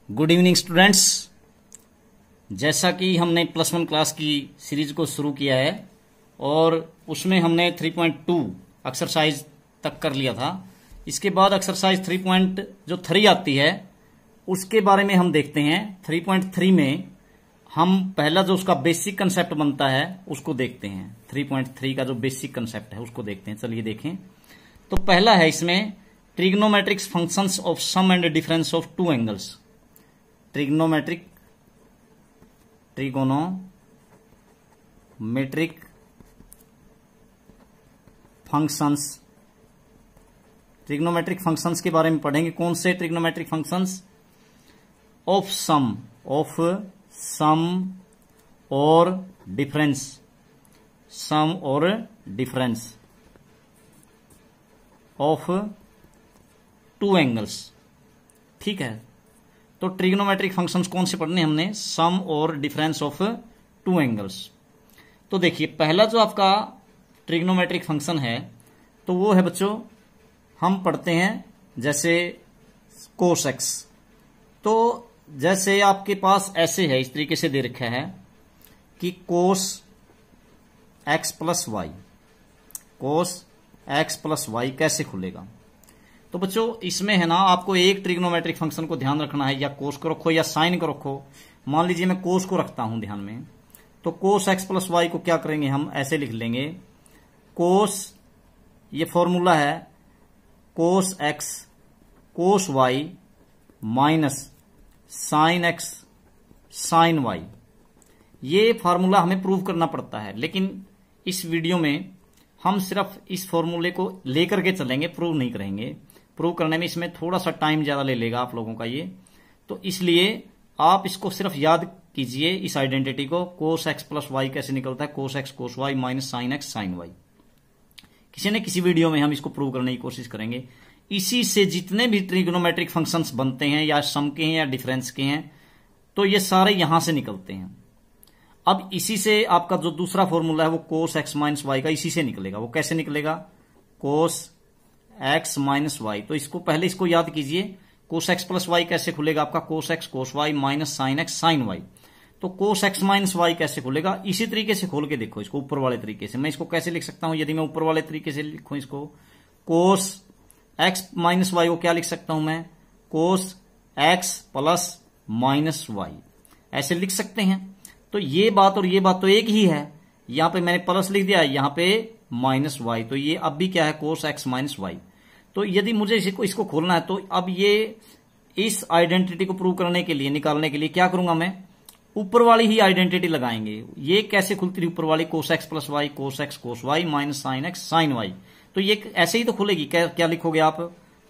Good evening students. जैसा कि हमने +1 क्लास की सीरीज को शुरू किया है और उसमें हमने 3.2 एक्सरसाइज तक कर लिया था। इसके बाद एक्सरसाइज 3.3 आती है, उसके बारे में हम देखते हैं। 3.3 में हम पहला जो उसका बेसिक कंसेप्ट बनता है उसको देखते हैं। 3.3 का जो बेसिक कंसेप्ट है उसको देखते हैं। चलिए देखें। तो पहला है इसमें trigonometric functions of sum and difference of two angles. Trigonometric functions के बारे में पढ़ेंगे। कौन से ट्रिग्नोमेट्रिक फंक्शंस? ऑफ सम और डिफरेंस ऑफ टू एंगल्स। ठीक है, तो ट्रिग्नोमेट्रिक फंक्शंस कौन से पढ़ने हमने? सम और डिफरेंस ऑफ टू एंगल्स। तो देखिए, पहला जो आपका ट्रिग्नोमेट्रिक फंक्शन है तो वो है बच्चों, हम पढ़ते हैं जैसे कोस एक्स। तो जैसे आपके पास ऐसे है, इस तरीके से दे रखा है कि कोस एक्स प्लस वाई कैसे खुलेगा। तो बच्चों इसमें है ना, आपको एक ट्रिग्नोमेट्रिक फंक्शन को ध्यान रखना है, या कोस को रखो या साइन को रखो। मान लीजिए मैं कोस को रखता हूं ध्यान में, तो कोस एक्स प्लस वाई को क्या करेंगे, हम ऐसे लिख लेंगे। कोस, ये फॉर्मूला है cos x cos y minus sign x sign y. ये फार्मूला हमें प्रूव करना पड़ता है, लेकिन इस वीडियो में हम सिर्फ इस फॉर्मूले को लेकर के चलेंगे, प्रूव नहीं करेंगे। प्रूव करने में इसमें थोड़ा सा टाइम ज्यादा ले लेगा आप लोगों का ये, तो इसलिए आप इसको सिर्फ याद कीजिए, इस आइडेंटिटी को। कोस एक्स प्लस वाई कैसे निकलता है? Cos x cos y minus sign x sign y. किसी न किसी वीडियो में हम इसको प्रूव करने की कोशिश करेंगे। इसी से जितने भी ट्रिग्नोमेट्रिक फंक्शंस बनते हैं, या सम के हैं या डिफरेंस के हैं, तो ये सारे यहां से निकलते हैं। अब इसी से आपका जो दूसरा फॉर्मूला है वो कोस एक्स माइनस वाई का इसी से निकलेगा। वो कैसे निकलेगा? Cos x minus y. तो इसको पहले इसको याद कीजिए। कोस एक्स प्लस वाई कैसे खुलेगा आपका? Cos x cos y minus sign x sign y. तो कोस एक्स माइनस वाई कैसे खुलेगा? इसी तरीके से खोल के देखो इसको, ऊपर वाले तरीके से। मैं इसको कैसे लिख सकता हूं? यदि मैं ऊपर वाले तरीके से लिखूं इसको, कोस एक्स माइनस वाई को क्या लिख सकता हूं मैं? Cos x plus minus y, ऐसे लिख सकते हैं। तो ये बात और ये बात तो एक ही है। यहां पे मैंने प्लस लिख दिया, यहां पे माइनस वाई, तो ये अब भी क्या है? Cos x minus y. तो यदि मुझे इसको खोलना है, तो अब ये इस आइडेंटिटी को प्रूव करने के लिए, निकालने के लिए क्या करूंगा मैं? ऊपर वाली ही आइडेंटिटी लगाएंगे। ये कैसे खुलती थी ऊपर वाली? Cos x plus y cos x cos y minus sign x sign y. तो ये ऐसे ही तो खुलेगी। क्या लिखोगे आप?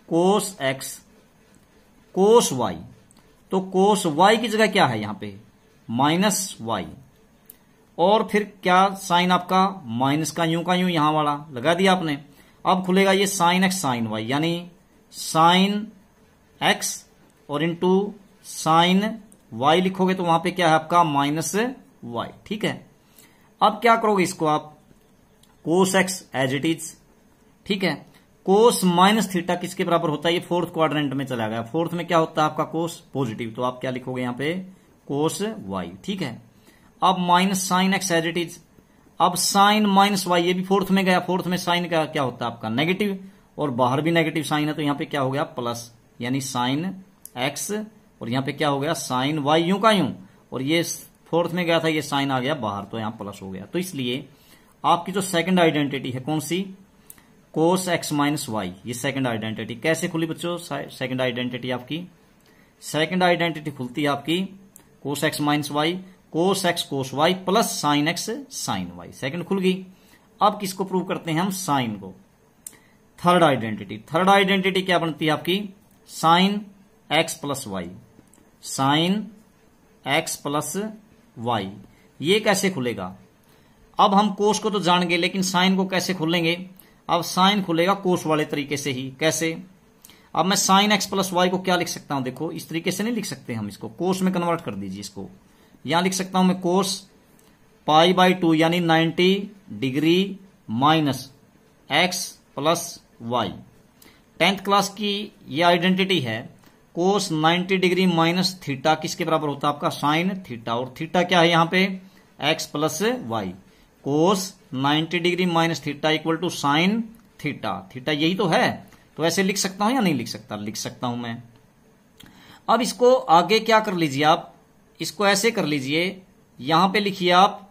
Cos x cos y. तो कोस वाई की जगह क्या है यहां पे? Minus y. और फिर क्या साइन आपका? माइनस का यूं यहां वाला लगा दिया आपने। अब खुलेगा ये साइन एक्स साइन वाई, यानी साइन एक्स और इंटू साइन वाई लिखोगे तो वहां पे क्या है आपका? Minus y. ठीक है, अब क्या करोगे इसको आप? Cos x as it is. ठीक है, कोस माइनस थीटा किसके बराबर होता है? ये फोर्थ क्वाड्रेंट में चला गया। फोर्थ में क्या होता है आपका? Cos positive. तो आप क्या लिखोगे यहां पे? Cos y. ठीक है, अब minus sign x as it is. अब साइन माइनस वाई, ये भी फोर्थ में गया। फोर्थ में साइन का क्या होता है आपका? नेगेटिव, और बाहर भी नेगेटिव साइन है, तो यहां पे क्या हो गया? प्लस, यानी साइन एक्स, और यहां पे क्या हो गया? साइन वाई यूं का यूं, और ये फोर्थ में गया था, ये साइन आ गया बाहर, तो यहां प्लस हो गया। तो इसलिए आपकी जो सेकंड आइडेंटिटी है कौन सी? Cos x minus y. ये सेकंड आइडेंटिटी कैसे खुली बच्चों? सेकंड आइडेंटिटी आपकी, सेकंड आइडेंटिटी खुलती है आपकी cos x minus y, cos x cos y plus sin x sign y. Second खुल गई। अब किसको प्रूव करते हैं हम? साइन को। थर्ड आइडेंटिटी क्या बनती है आपकी? Sign x plus y, sign x plus y. ये कैसे खुलेगा? अब हम कोस को तो जान गए, लेकिन साइन को कैसे खोलेंगे? अब साइन खुलेगा कोस वाले तरीके से ही। कैसे? अब मैं साइन एक्स प्लस वाई को क्या लिख सकता हूं? देखो, इस तरीके से नहीं लिख सकते हम इसको, कोस में कन्वर्ट कर दीजिए इसको। यहां लिख सकता हूं मैं कोस पाई बाई 2 यानी 90 degree minus x plus y. 10th class की ये आइडेंटिटी है, कोस 90 डिग्री माइनस थीटा किसके बराबर होता है आपका साइन थीटा, और थीटा क्या है यहां पे x plus y. Cos 90 degree minus theta equal to sine theta, theta यही तो है, तो ऐसे लिख सकता हूं या नहीं लिख सकता, लिख सकता हूं मैं। अब इसको आगे क्या कर लीजिए आप, इसको ऐसे कर लीजिए, यहां पे लिखिए आप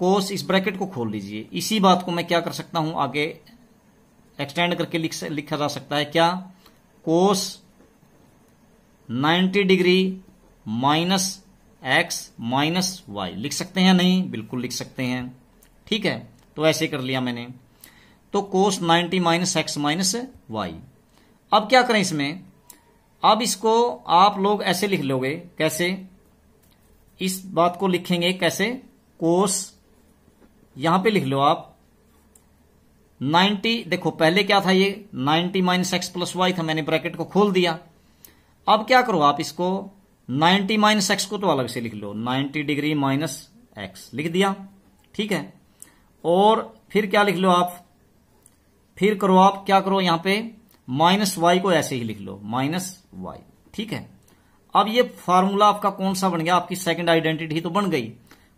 कोस, इस ब्रैकेट को खोल लीजिए। इसी बात को मैं क्या कर सकता हूं आगे एक्सटेंड करके लिखा जा सकता है क्या, cos 90 degree minus x minus y, लिख सकते हैं नहीं, बिल्कुल लिख सकते हैं। ठीक है, तो ऐसे कर लिया मैंने, तो कोस 90 माइनस एक्स माइनस वाई। अब क्या करें इसमें, अब इसको आप लोग ऐसे लिख लोगे, कैसे, इस बात को लिखेंगे कैसे, कोस, यहां पे लिख लो आप 90, देखो पहले क्या था ये 90 माइनस एक्स प्लस वाई था, मैंने ब्रैकेट को खोल दिया। अब क्या करो आप इसको 90 माइनस एक्स को तो अलग से लिख लो, 90 डिग्री माइनस एक्स लिख दिया। ठीक है, और फिर क्या लिख लो आप, फिर करो आप क्या करो यहां पे माइनस वाई को ऐसे ही लिख लो, माइनस वाई। ठीक है, अब ये फार्मूला आपका कौन सा बन गया, आपकी सेकंड आइडेंटिटी तो बन गई,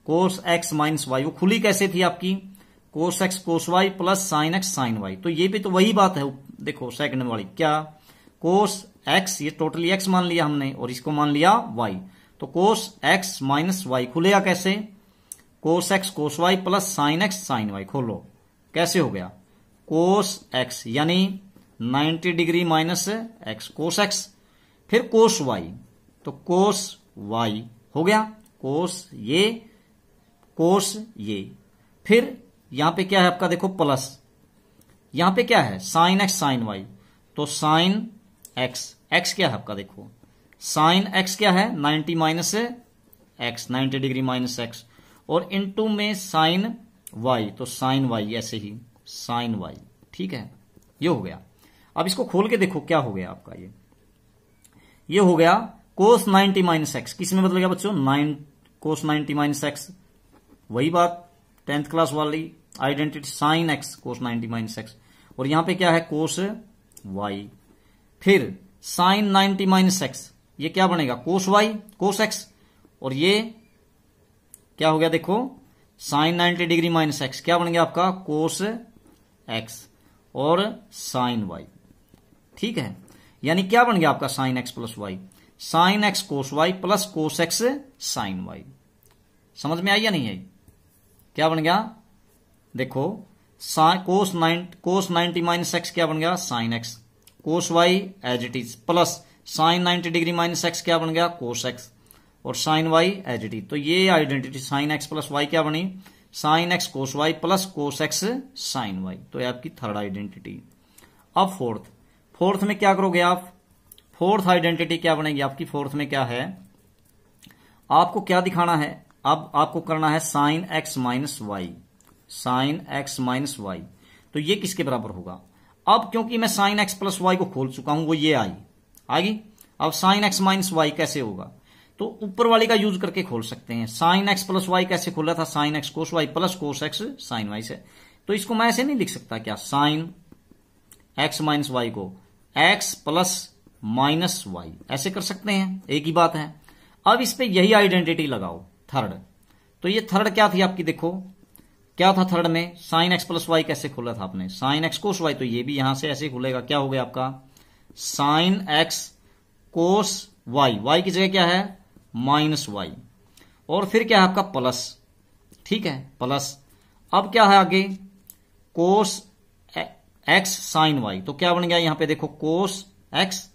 कोस एक्स माइनस वाई। वो खुली कैसे थी आपकी, cos x cos y plus sin x sign y. तो ये भी तो वही बात है, देखो सेकंड वाली क्या, कोस एक्स, ये टोटली एक्स मान लिया हमने और इसको मान लिया वाई, तो कोस एक्स माइनस वाई खुलेगा कैसे, cos x cos y plus sin x sign y. खोलो कैसे हो गया, कोस एक्स यानी 90 degree minus x cos x, फिर कोस वाई, तो कोस वाई हो गया, कोस ये, फिर यहां पे क्या है आपका देखो प्लस, यहां पे क्या है साइन एक्स साइन वाई, तो साइन एक्स, एक्स क्या है आपका देखो, साइन एक्स क्या है 90 minus x, 90 degree minus x, और इनटू में साइन वाई, तो साइन वाई ऐसे ही साइन वाई। ठीक है, ये हो गया। अब इसको खोल के देखो क्या हो गया आपका, ये हो गया कोस 90 माइनस एक्स, किस में बदल गया बच्चों, कोस 90 माइनस एक्स, वही बात 10th क्लास वाली आइडेंटिटी, साइन एक्स कोस 90 माइनस एक्स, और यहां पे क्या है कोस वाई, फिर साइन 90 माइनस एक्स, ये क्या बनेगा कोस वाई कोस एक्स, और ये क्या हो गया देखो साइन 90 डिग्री माइनस एक्स क्या बन गया आपका कोस एक्स और साइन वाई। ठीक है, यानी क्या बन गया आपका sign x plus y, sign x cos y plus cos x sign y. समझ में आई या नहीं आई, क्या बन गया देखो, कोस 90 माइनस एक्स क्या बन गया sin x, cos y as it is, plus sin 90 degree minus x क्या बन गया कोस एक्स, और sign y as it is. तो ये identity sin x plus y क्या बनी, sin x cos y plus cos x sign y, तो ये आपकी थर्ड आइडेंटिटी। अब फोर्थ में क्या करोगे आप, फोर्थ आइडेंटिटी क्या बनेगी आपकी, फोर्थ में क्या है, आपको क्या दिखाना है, अब आपको करना है sign x minus y, sign x minus y, तो ये किसके बराबर होगा। अब क्योंकि मैं साइन एक्स प्लस वाई को खोल चुका हूं, वो ये आएगी। अब साइन एक्स माइनस वाई कैसे होगा, तो ऊपर वाली का यूज करके खोल सकते हैं। साइन एक्स प्लस वाई कैसे खोला था, sin x cos y plus cos x sign y से, तो इसको मैं ऐसे नहीं लिख सकता क्या, साइन एक्स माइनस वाई को एक्स प्लस माइनस वाई ऐसे कर सकते हैं, एक ही बात है। अब इस पे यही आइडेंटिटी लगाओ थर्ड, तो ये थर्ड क्या थी आपकी, देखो क्या था थर्ड में, साइन एक्स प्लस वाई कैसे खोला था आपने, साइन एक्स कोस वाई, तो ये भी यहां से ऐसे खुलेगा, क्या हो गया आपका sign x cos Y, Y की जगह क्या है माइनस वाई, और फिर क्या है आपका प्लस। ठीक है, प्लस, अब क्या है आगे कोस एक्स साइन वाई, तो क्या बन गया यहां पे देखो कोस एक्स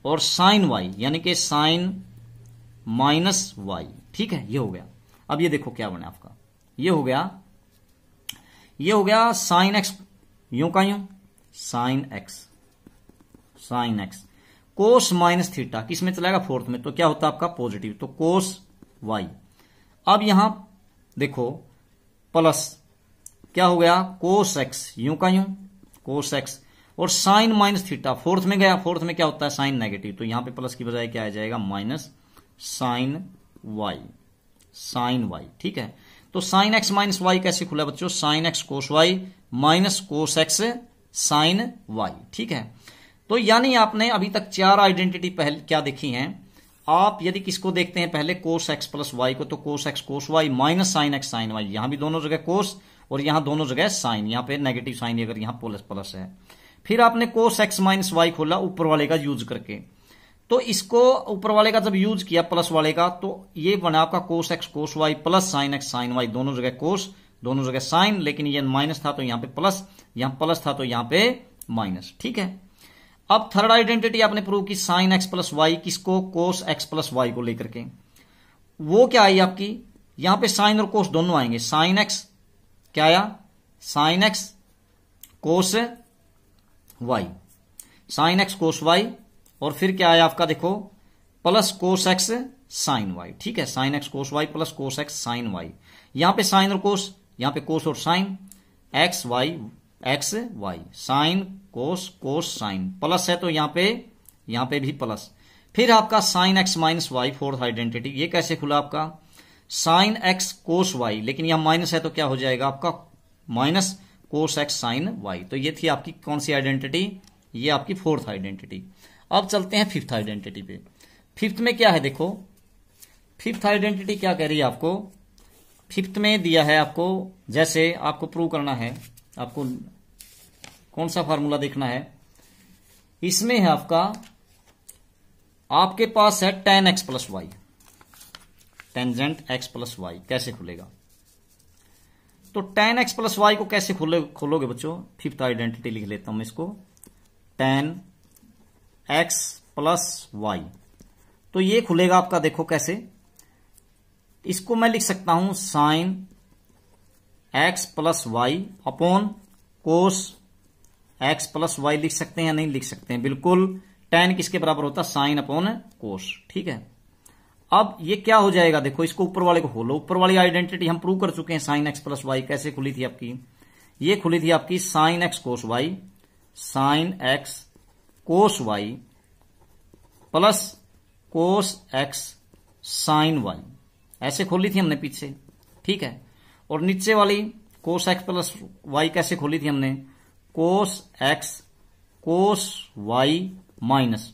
और साइन वाई यानी कि साइन माइनस वाई। ठीक है, ये हो गया। अब ये देखो क्या बना आपका, ये हो गया साइन एक्स, यूं का यूं साइन एक्स कोस माइनस थीटा, किस में चलाएगा फोर्थ में, तो क्या होता है आपका पॉजिटिव, तो कोस वाई। अब यहां देखो प्लस क्या हो गया कोस एक्स, यूं का यूं कोस एक्स, और साइन माइनस थीटा फोर्थ में गया, फोर्थ में क्या होता है साइन नेगेटिव, तो यहां पे प्लस की बजाय क्या आ जाएगा माइनस साइन वाई। ठीक है, तो साइन एक्स माइनस वाई कैसे खुला बच्चों, sin x cos y minus cos x sign y. ठीक है, तो यानी आपने अभी तक 4 आइडेंटिटी पहले क्या देखी हैं। आप यदि किसको देखते हैं पहले कोस एक्स प्लस वाई को, तो cos x cos y minus sign x sign y, यहां भी दोनों जगह कोस और यहां दोनों जगह साइन, यहां पे नेगेटिव साइन अगर यहां प्लस प्लस है। फिर आपने कोस एक्स माइनस वाई खोला ऊपर वाले का यूज करके, तो इसको ऊपर वाले का जब यूज किया प्लस वाले का, तो ये बना आपका cos x cos y plus sin x sign y, दोनों जगह कोस दोनों जगह साइन, लेकिन ये माइनस था तो यहां पे प्लस, यहां प्लस था तो यहां पे माइनस। ठीक है, अब थर्ड आइडेंटिटी आपने प्रूव की साइन एक्स प्लस वाई, किसको, कोस एक्स प्लस वाई को लेकर के। वो क्या आई आपकी, यहां पे साइन और कोस दोनों आएंगे। साइन एक्स क्या आया, sin x cos y, sign x cos y, और फिर क्या आया आपका देखो plus cos x sign y. ठीक है, sign x cos y plus cos x sign y, यहां पे साइन और कोस, यहां पे कोस और sign, x y x y, sin cos cos sin, plus है तो यहां पे भी प्लस। फिर आपका sign x minus y fourth identity, ये कैसे खुला आपका, साइन एक्स कोस वाई, लेकिन यहां माइनस है तो क्या हो जाएगा आपका minus cos x sign y. तो ये थी आपकी कौन सी आइडेंटिटी, ये आपकी फोर्थ आइडेंटिटी। अब चलते हैं फिफ्थ आइडेंटिटी पे। फिफ्थ में क्या है देखो, फिफ्थ आइडेंटिटी क्या कह रही है आपको, फिफ्थ में दिया है आपको, जैसे आपको प्रूव करना है, आपको कौन सा फार्मूला देखना है, इसमें है आपका, आपके पास है tan x plus y, tangent x plus y कैसे खुलेगा। तो tan x प्लस वाई को कैसे खोलोगे बच्चों, फिफ्थ आइडेंटिटी लिख लेता हूं मैं इसको, tan x प्लस वाई, तो ये खुलेगा आपका, देखो कैसे, इसको मैं लिख सकता हूं sine x plus y upon cos x plus y, लिख सकते हैं या नहीं लिख सकते हैं, बिल्कुल, tan किसके बराबर होता है, साइन अपॉन कोस। ठीक है, अब ये क्या हो जाएगा देखो, इसको ऊपर वाले को खोलो, ऊपर वाली आइडेंटिटी हम प्रूव कर चुके हैं, साइन एक्स प्लस वाई कैसे खुली थी आपकी, ये खुली थी आपकी sign x cos y, sign x cos y plus cos x sign y, ऐसे खोली थी हमने पीछे। ठीक है, और नीचे वाली कोस एक्स प्लस वाई कैसे खोली थी हमने, cos x cos y minus,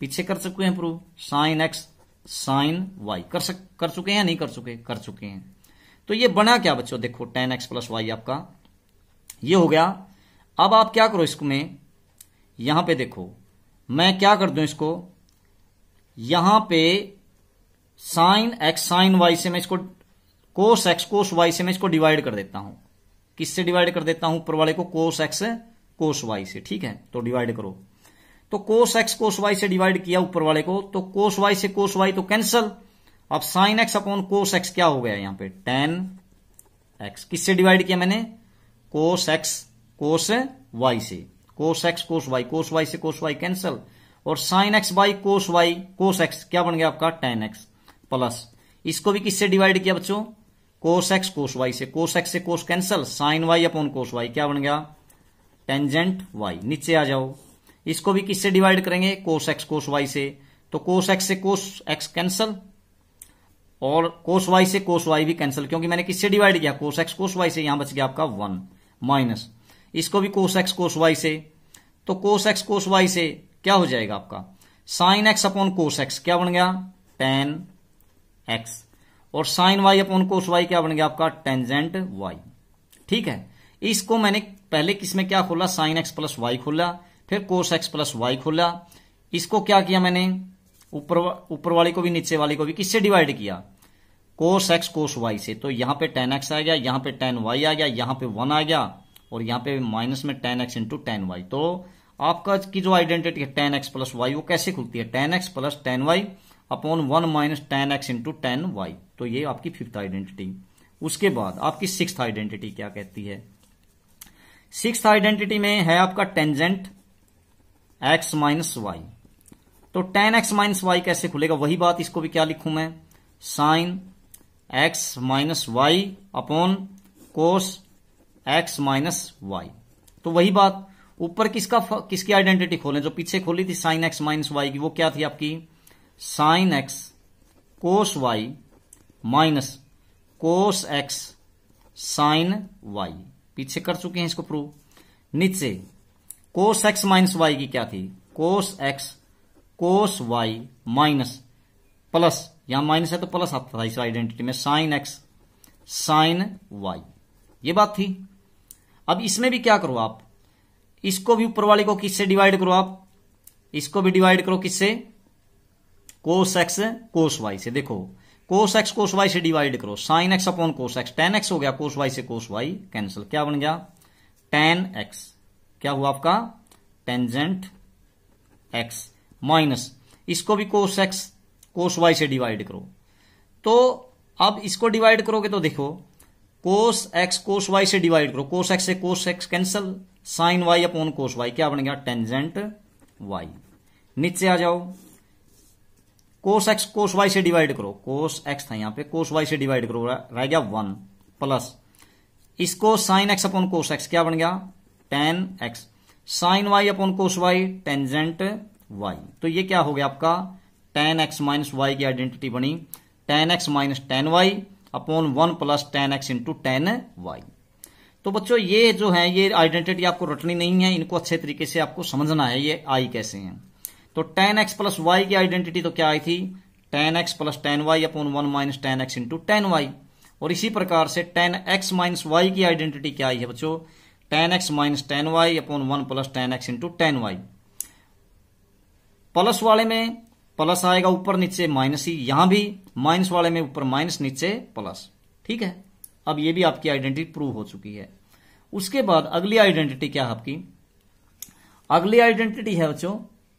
पीछे कर चुके हैं prove, sine x sign y कर चुके हैं, नहीं कर चुके हैं। तो ये बना क्या बच्चों, देखो tan x प्लस वाई आपका ये हो गया। अब आप क्या करो, इसको में यहां पे देखो, मैं क्या कर दूं इसको, यहां पे साइन एक्स साइन वाई से मैं इसको, कोस एक्स कोस वाई से मैं इसको डिवाइड कर देता हूं, किससे डिवाइड कर देता हूं, ऊपर वाले को कोस एक्स कोस वाई से। ठीक है, तो डिवाइड करो, तो कोस एक्स कोस वाई से डिवाइड किया ऊपर वाले को, तो कोस वाई से कोस वाई तो कैंसल, अब sign x upon cos x क्या हो गया यहां पे, tan एक्स, किससे डिवाइड किया मैंने, कोस एक्स कोस वाई से, कोस एक्स कोस वाई से कोस वाई कैंसल, और sign x by cos y cos x क्या बन गया आपका tan एक्स, प्लस इसको भी किससे डिवाइड किया बच्चों, कोस एक्स कोस वाई से, कोस एक्स से cos cancel, sin y upon cos y क्या बन गया, टेंजेंट वाई। नीचे आ जाओ, इसको भी किससे डिवाइड करेंगे, कोस एक्स कोस वाई से, तो कोस एक्स से कोस एक्स कैंसल, और कोस वाई से कोस वाई भी कैंसल, क्योंकि मैंने किससे डिवाइड किया, कोस एक्स कोस वाई से, यहां बच गया आपका 1 माइनस, इसको भी कोस एक्स कोस वाई से, तो कोस एक्स कोस वाई से क्या हो जाएगा आपका, sign x upon cos x क्या बन गया, tan एक्स, और sign y upon cos y क्या बन गया आपका, टेंजेंट वाई। ठीक है, इसको मैंने पहले किसमें क्या खोला, साइन एक्स प्लस वाई खोला, फिर कोस एक्स प्लस वाई खोला, इसको क्या किया मैंने, ऊपर वाली को भी नीचे वाली को भी किससे डिवाइड किया, कोस एक्स कोस वाई से, तो यहां पे tan एक्स आ गया, यहां पे tan वाई आ गया, यहां पे 1 आ गया, और यहां पे माइनस में tan x into tan y. तो आपका की जो आइडेंटिटी है tan एक्स प्लस वाई वो कैसे खुलती है, tan x plus tan y upon 1 minus tan x into tan y. तो ये आपकी फिफ्थ आइडेंटिटी। उसके बाद आपकी सिक्स्थ आइडेंटिटी क्या कहती है, सिक्स्थ आइडेंटिटी में है आपका टेंजेंट एक्स माइनस वाई। तो tan एक्स माइनस वाई कैसे खुलेगा, वही बात, इसको भी क्या लिखूं मैं, sine x minus y upon cos x minus y. तो वही बात, ऊपर किसकी आइडेंटिटी खोलें, जो पीछे खोली थी साइन एक्स माइनस वाई की, वो क्या थी आपकी, sign x cos y minus cos x sign y, पीछे कर चुके हैं इसको प्रूव। नीचे कोस एक्स माइनस वाई की क्या थी, कोस x cos y minus plus, यहां माइनस है तो प्लस आता था इस आइडेंटिटी में, साइन एक्स साइन वाई। ये बात थी। अब इसमें भी क्या करो आप, इसको भी ऊपर वाले को किससे डिवाइड करो आप, इसको भी डिवाइड करो किससे, कोस एक्स कोस वाई से। देखो कोस एक्स कोस वाई से डिवाइड करो, sign x upon cos x, ten x हो गया, कोस वाई से कोस वाई कैंसिल, क्या बन गया टेन एक्स, क्या हुआ आपका टेंजेंट एक्स, माइनस इसको भी कोस एक्स कोस वाई से डिवाइड करो। तो अब इसको डिवाइड करोगे तो देखो कोस एक्स कोस वाई से डिवाइड करो, कोस एक्स से cos x cancel, sine y upon cos y, क्या बन गया टेंजेंट वाई। नीचे आ जाओ, कोस एक्स कोस वाई से डिवाइड करो, कोस एक्स था यहां पे, कोस वाई से डिवाइड करो, रह गया 1 प्लस इसको sine x upon cos x, क्या बन गया tan x, sign y upon cos y tangent y. तो ये क्या हो गया आपका टेन एक्स माइनस वाई की आइडेंटिटी बनी, tan x minus tan y upon 1 plus tan x into tan y. तो बच्चों ये जो है ये आइडेंटिटी आपको रटनी नहीं है, इनको अच्छे तरीके से आपको समझना है ये आई कैसे हैं। तो टेन एक्स प्लस वाई की आइडेंटिटी तो क्या आई थी, tan x plus tan y upon 1 minus tan x into tan y. और इसी प्रकार से टेन एक्स माइनस वाई की आइडेंटिटी क्या आई है बच्चों, tan x minus tan y upon 1 plus tan x into tan y. Plus वाले में प्लस आएगा ऊपर नीचे माइनस ही, यहां भी माइनस वाले में ऊपर माइनस नीचे प्लस, ठीक है। अब ये भी आपकी आइडेंटिटी प्रूव हो चुकी है। उसके बाद अगली आइडेंटिटी क्या है आपकी, अगली आइडेंटिटी है बच्चों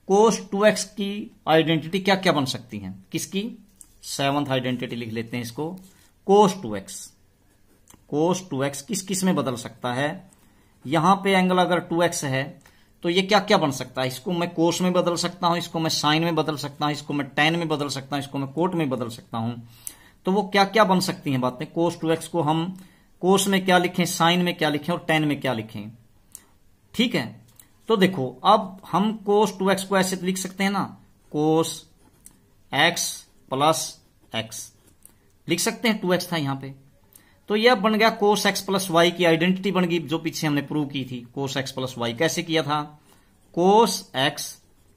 कोस 2x की आइडेंटिटी क्या क्या बन सकती है, किसकी, सेवंथ आइडेंटिटी लिख लेते हैं इसको, कोस 2x, कोस 2x किस किस में बदल सकता है। यहां पे एंगल अगर 2x है तो ये क्या क्या बन सकता है, इसको मैं कोस में बदल सकता हूं, इसको मैं साइन में बदल सकता हूं, इसको मैं टेन में बदल सकता हूं, इसको मैं कोट में बदल सकता हूं। तो वो क्या क्या बन सकती हैं बातें, कोस 2x को हम कोस में क्या लिखें, साइन में क्या लिखें और टेन में क्या लिखें, ठीक है। तो देखो अब हम कोस 2x को ऐसे लिख सकते हैं ना, कोस x प्लस एक्स लिख सकते हैं, 2x था यहां पे। तो यह बन गया कोस x प्लस वाई की आइडेंटिटी बन गई जो पीछे हमने प्रूव की थी, कोस x प्लस वाई कैसे किया था, कोस x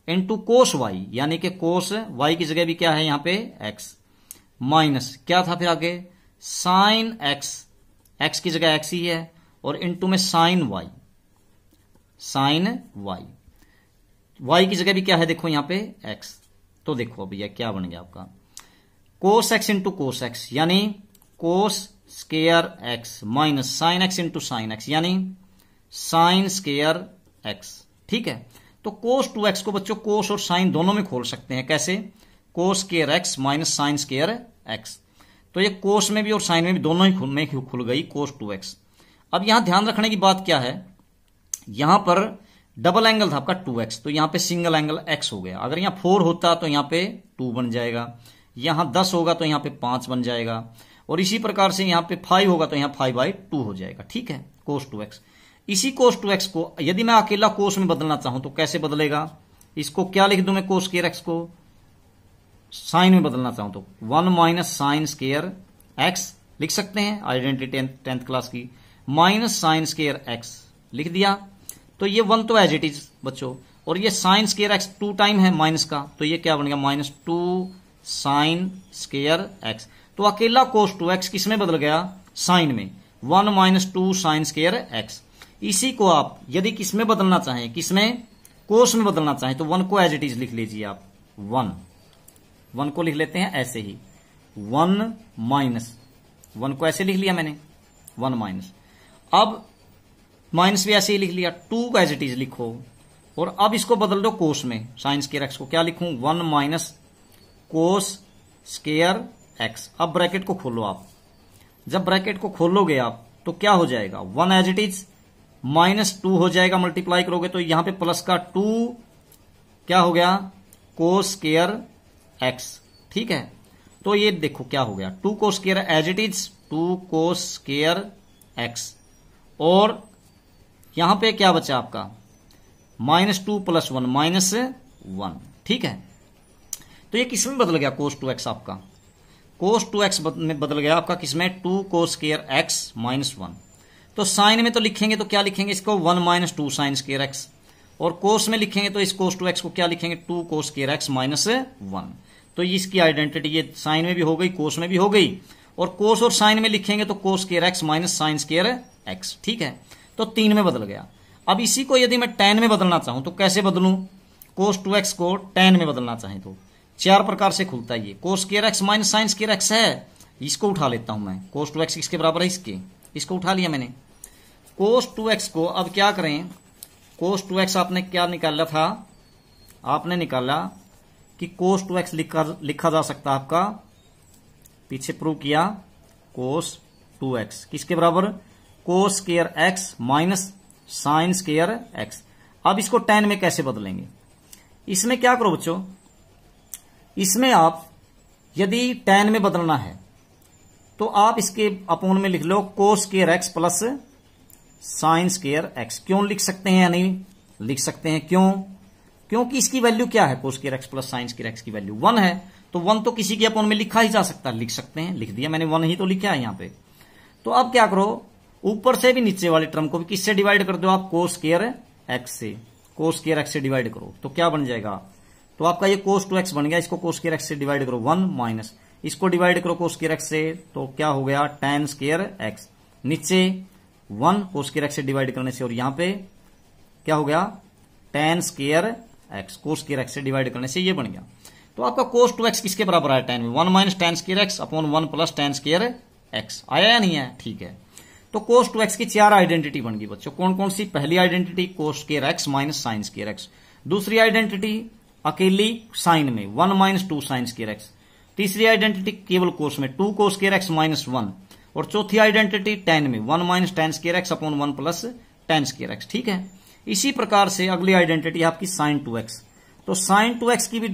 इंटू कोस वाई, यानी कि कोस y की जगह भी क्या है यहां पे x, माइनस क्या था फिर आगे साइन x की जगह x ही है, और इंटू में sine y, sine y, y की जगह भी क्या है देखो यहां पे x। तो देखो भैया क्या बन गया आपका cos x into cos x, यानी cos square x minus sine x into sine x, यानी साइन स्केयर x, ठीक है। तो कोस 2x को बच्चों कोस और साइन दोनों में खोल सकते हैं, कैसे, कोस square x minus sign square x। तो ये कोस में भी और साइन में भी दोनों ही खुल गई कोस 2x। अब यहां ध्यान रखने की बात क्या है, यहां पर डबल एंगल था आपका 2x, तो यहां पे सिंगल एंगल x हो गया। अगर यहां 4 होता तो यहां पे 2 बन जाएगा, यहां 10 होगा तो यहां पे 5 बन जाएगा, और इसी प्रकार से यहां पे 5 होगा तो यहां 5/2 हो जाएगा, ठीक है, कोस 2x। इसी कोस 2x को यदि मैं अकेला कोस में बदलना चाहूं तो कैसे बदलेगा, इसको क्या लिख दूं मैं, कोस स्केयर x को साइन में बदलना चाहूं तो 1 माइनस साइन स्केयर x लिख सकते हैं, आइडेंटिटी 10th क्लास की, माइनस साइन स्केयर x लिख दिया। तो ये 1 तो एज इट इज बच्चों, और ये साइन स्केयर x 2 टाइम है माइनस का, तो ये क्या बन गया -2 साइन स्केयर x। तो अकेला कोस 2x किस में बदल गया, साइन में, 1 माइनस 2 साइन स्केयर x। इसी को आप यदि किस में बदलना चाहें, किस में, कोस में बदलना चाहें, तो 1 को एज इट इज लिख लीजिए आप, 1 को लिख लेते हैं ऐसे ही, 1 माइनस 1 को ऐसे लिख लिया मैंने, 1 माइनस, अब माइनस भी ऐसे ही लिख लिया, 2 को एज इट इज लिखो, और अब इसको बदल दो कोस में, साइन स्केयर x को क्या लिखूं, 1 माइनस कोस स्केयर x। अब ब्रैकेट को खोलो आप, जब ब्रैकेट को खोलोगे आप तो क्या हो जाएगा, 1 एज इट इज -2 हो जाएगा, मल्टीप्लाई करोगे तो यहां पे प्लस का 2 क्या हो गया, कोस स्केयर x, ठीक है। तो ये देखो क्या हो गया, 2 cos square as it is 2 cos square x, और यहां पे क्या बचा आपका -2 + 1 -1, ठीक है। तो ये किस में बदल गया, कोस 2x आपका, कोस 2x में बदल गया आपका किसमें, 2 कोस स्केयर x -1। तो साइन में तो लिखेंगे तो क्या लिखेंगे इसको, 1 - 2 साइन स्केयर x। और कोस में लिखेंगे तो इस कोस टू एक्स को क्या लिखेंगे, 2 कोस स्क्वायर एक्स माइनस 1। तो इसकी आइडेंटिटी ये साइन में भी हो गई, कोस में भी हो गई, और कोस और साइन में लिखेंगे तो कोस square x minus sign square x. ठीक है, तो 3 में बदल गया। अब इसी को यदि मैं tan में बदलना चाहूं तो कैसे बदलूं, कोस 2x को tan में बदलना चाहें तो 4 प्रकार से खुलता है ये। कोस square x minus sign square x है, इसको उठा लेता हूं मैं, कोस 2x किसके बराबर है, इसको उठा लिया मैंने। कोस 2x को अब क्या करें, कोस 2x आपने क्या निकाला था, आपने निकाला कि कोस 2x लिखा जा सकता है आपका, पीछे प्रूव किया, कोस 2x किसके बराबर, कोस square x minus sign square x. अब इसको tan में कैसे बदलेंगे, इसमें क्या करो बच्चों, इसमें आप यदि tan में बदलना है तो आप इसके अपोन में लिख लो cos square x plus sin square x. क्यों लिख सकते हैं या नहीं लिख सकते हैं, क्यों, क्योंकि इसकी वैल्यू क्या है, कोस square x plus sin square x की वैल्यू 1 है, तो 1 तो किसी के अपोन में लिखा ही जा सकता है, लिख सकते हैं, लिख दिया मैंने, 1 ही तो लिखा है यहां पे। तो अब क्या करो, ऊपर से भी नीचे वाले टर्म को भी किससे डिवाइड कर दो आप, कोस स्क्वायर एक्स से, कोस स्क्वायर एक्स से डिवाइड करो तो क्या बन जाएगा, तो आपका ये कोस 2x बन गया, इसको कोस स्क्वायर एक्स से डिवाइड करो 1 माइनस इसको डिवाइड करो कोस स्क्वायर एक्स से, तो क्या हो गया tan स्क्वायर एक्स, नीचे 1 कोस स्क्वायर एक्स से डिवाइड करने से, और यहां पे क्या हो गया tan स्क्वायर एक्स, कोस स्क्वायर एक्स से डिवाइड करने से ये बन गया। तो आपका कोस 2x किसके बराबर आया tan में, 1 minus tan square x upon 1 plus tan square x, आया या नहीं है, ठीक है। तो कोस 2x की 4 आइडेंटिटी बन गई बच्चों, कौन कौन सी, पहली आइडेंटिटी कोस square x minus sign square x, दूसरी आइडेंटिटी अकेली साइन में 1 माइनस 2 साइन स्क्वायर एक्स, तीसरी आइडेंटिटी केवल कोस में 2 कोस स्क्वायर एक्स माइनस 1, और चौथी आइडेंटिटी tan में 1 minus tan square x upon 1 plus tan square x. ठीक है, इसी प्रकार से अगली आइडेंटिटी आपकी साइन 2x, तो साइन 2x की भी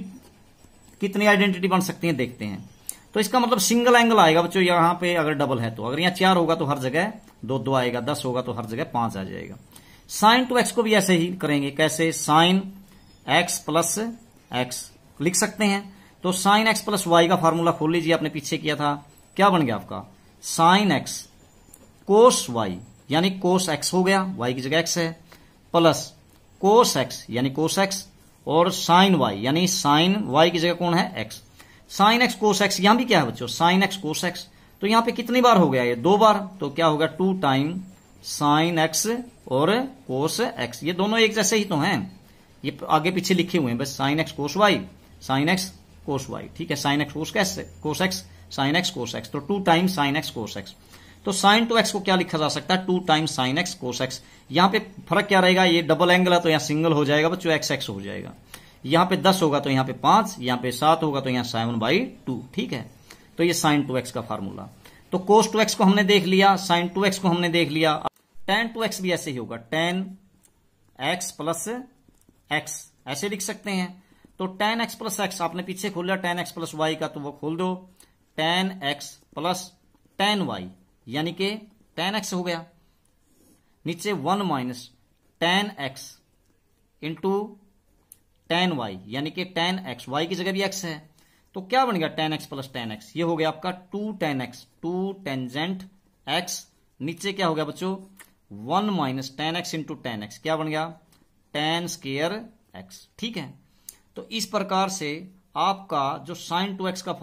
कितनी आइडेंटिटी बन सकती है देखते हैं। तो इसका मतलब सिंगल एंगल आएगा बच्चों, यहां पे अगर डबल है तो, अगर यहां 4 होगा तो हर जगह 2 आएगा, 10 होगा तो हर जगह 5 आ जाएगा। साइन 2x को भी ऐसे ही करेंगे, कैसे, साइन x प्लस एक्स लिख सकते हैं, तो साइन x प्लस वाई का फॉर्मूला खोल लीजिए, आपने पीछे किया था, क्या बन गया आपका साइन x कोस y यानी कोस x हो गया, y की जगह x है, प्लस कोस x यानी कोस x, और साइन y यानी साइन y की जगह कौन है x, साइन x कोस x, यहां भी क्या है बच्चों साइन x कोस x, तो यहां पे कितनी बार हो गया ये 2 बार, तो क्या होगा 2 टाइम साइन x और कोस x, ये दोनों एक जैसे ही तो हैं, ये आगे पीछे लिखे हुए हैं बस, साइन x कोस y, साइन x कोस y, ठीक है, साइन x कोस x साइन x कोस x, तो 2 टाइम साइन x कोस x। तो साइन 2x को क्या लिखा जा सकता है, 2 टाइम साइन x कोस x। यहां पे फर्क क्या रहेगा, ये डबल एंगल है तो यहां सिंगल हो जाएगा बच्चों, x हो जाएगा, यहां पे 10 होगा तो यहां पे 5, यहां पे 7 होगा तो यहां 7/2। ठीक है, तो ये साइन 2x का फार्मूला। तो कोस 2x को हमने देख लिया, साइन 2x को हमने देख लिया, tan 2x भी ऐसे ही होगा, tan x प्लस x ऐसे लिख सकते हैं। तो tan x प्लस एक्स आपने पीछे खोल लिया, tan x प्लस वाई का, तो वो खोल दो, tan x plus tan y यानी कि tan x हो गया, नीचे 1 minus tan x into tan y यानी कि tan x, y की जगह भी x है, तो क्या बन गया tan x plus tan x, ये हो गया आपका 2 tan x, 2 टेंजेंट x, नीचे क्या हो गया बच्चों 1 minus tan x into tan x, क्या बन गया tan स्क्वायर x। ठीक है, तो इस प्रकार से आपका जो साइन 2x का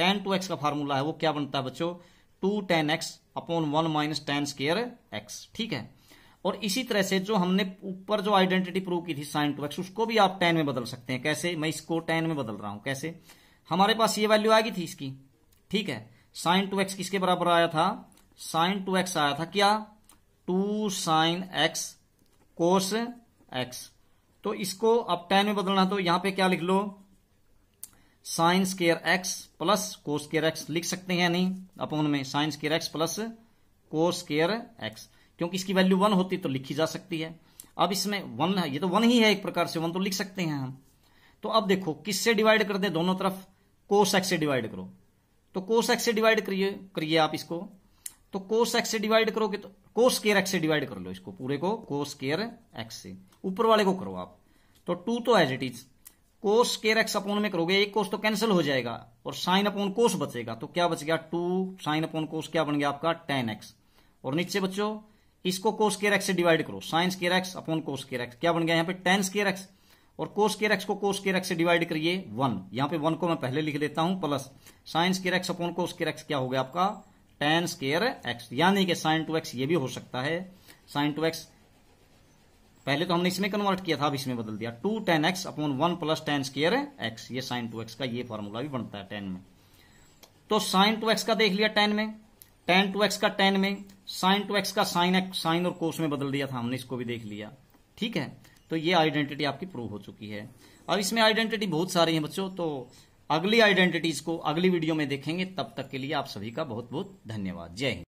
tan 2x का फार्मूला है वो क्या बनता है बच्चों 2 tan x upon 1 minus tan square x। ठीक है, और इसी तरह से जो हमने ऊपर जो आइडेंटिटी प्रूव की थी साइन 2x, उसको भी आप tan में बदल सकते हैं। कैसे, मैं इसको tan में बदल रहा हूं, कैसे, हमारे पास ये वैल्यू आ गई थी इसकी, ठीक है, साइन 2x किसके बराबर आया था, साइन 2x आया था क्या 2 साइन x कोस x, तो इसको अब tan में बदलना, तो यहां पे क्या लिख लो sin square x plus cos square x लिख सकते हैं, नहीं अपॉन में sin square x plus cos square x, क्योंकि इसकी वैल्यू 1 होती तो लिखी जा सकती है। अब इसमें 1 है, ये तो 1 ही है एक प्रकार से, 1 तो लिख सकते हैं हम। तो अब देखो किससे डिवाइड कर दे, दोनों तरफ कोस x से डिवाइड करो, तो कोस x से डिवाइड करिए आप इसको, तो कोस x से डिवाइड करोगे तो कोस स्क्वायर x से डिवाइड कर लो इसको पूरे को, कोस स्क्वायर x से ऊपर वाले को करो आप, तो 2 तो as it is, cos square x upon में करोगे, एक कोस तो कैंसिल हो जाएगा और साइन अपॉन कोस बचेगा, तो क्या बच गया 2 साइन अपॉन कोस, क्या बन गया आपका tan x, और नीचे बच्चों इसको कोस स्क्वायर एक्स से डिवाइड करो, साइन स्क्वायर एक्स अपॉन कोस स्क्वायर एक्स, क्या बन गया यहाँ पे टेन स्क्वायर एक्स, और कोस स्क्वायर एक्स को कोस स्क्वायर एक्स से डिवाइड करिए 1, यहां पे 1 को मैं पहले लिख लेता हूं, plus sin square x upon कोस स्क्वायर एक्स क्या हो गया आपका टेन स्क्वायर एक्स, यानी कि साइन 2x ये भी हो सकता है, साइन 2x पहले तो हमने इसमें कन्वर्ट किया था, अब इसमें बदल दिया 2 tan x upon 1 plus ten square x, ये साइन 2x का ये फॉर्मूला भी बनता है 10 में। तो साइन 2x का देख लिया 10 में, tan 2x का 10 में, साइन 2x का साइन और कोस में बदल दिया था हमने, इसको भी देख लिया। ठीक है, तो ये आइडेंटिटी आपकी प्रूव हो चुकी है। और इसमें आइडेंटिटी बहुत सारी है बच्चों, तो अगली आइडेंटिटीज को अगली वीडियो में देखेंगे। तब तक के लिए आप सभी का बहुत बहुत धन्यवाद। जय हिंद।